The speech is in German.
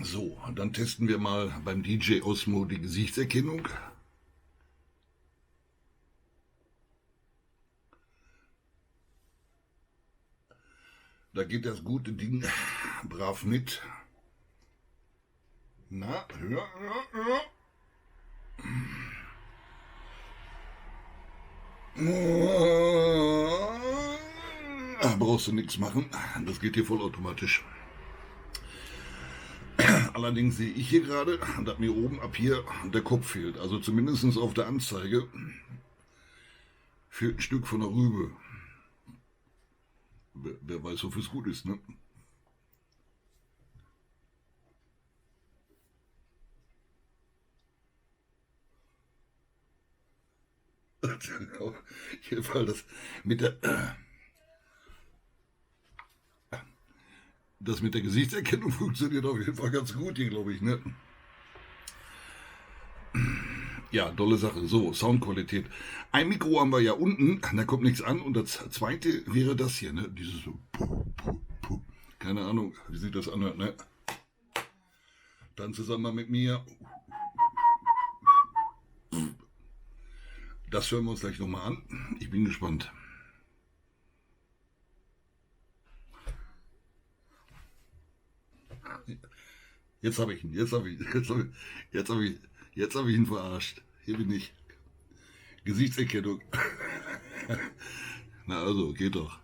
So, dann testen wir mal beim DJ Osmo die Gesichtserkennung. Da geht das gute Ding brav mit. Na, ja. Brauchst du nichts machen, das geht hier vollautomatisch. Allerdings sehe ich hier gerade, dass mir oben ab hier der Kopf fehlt. Also zumindest auf der Anzeige fehlt ein Stück von der Rübe. Wer weiß, wofür es gut ist, ne? Jedenfalls das mit der Gesichtserkennung funktioniert auf jeden Fall ganz gut hier, glaube ich, ne? Ja, tolle Sache. So, Soundqualität. Ein Mikro haben wir ja unten, da kommt nichts an. Und das zweite wäre das hier, ne? Dieses so. Keine Ahnung, wie sich das anhört, ne? Dann zusammen mit mir. Das hören wir uns gleich nochmal an. Ich bin gespannt. Jetzt habe ich ihn, jetzt habe ich ihn verarscht. Hier bin ich. Gesichtserkennung. Na also, geht doch.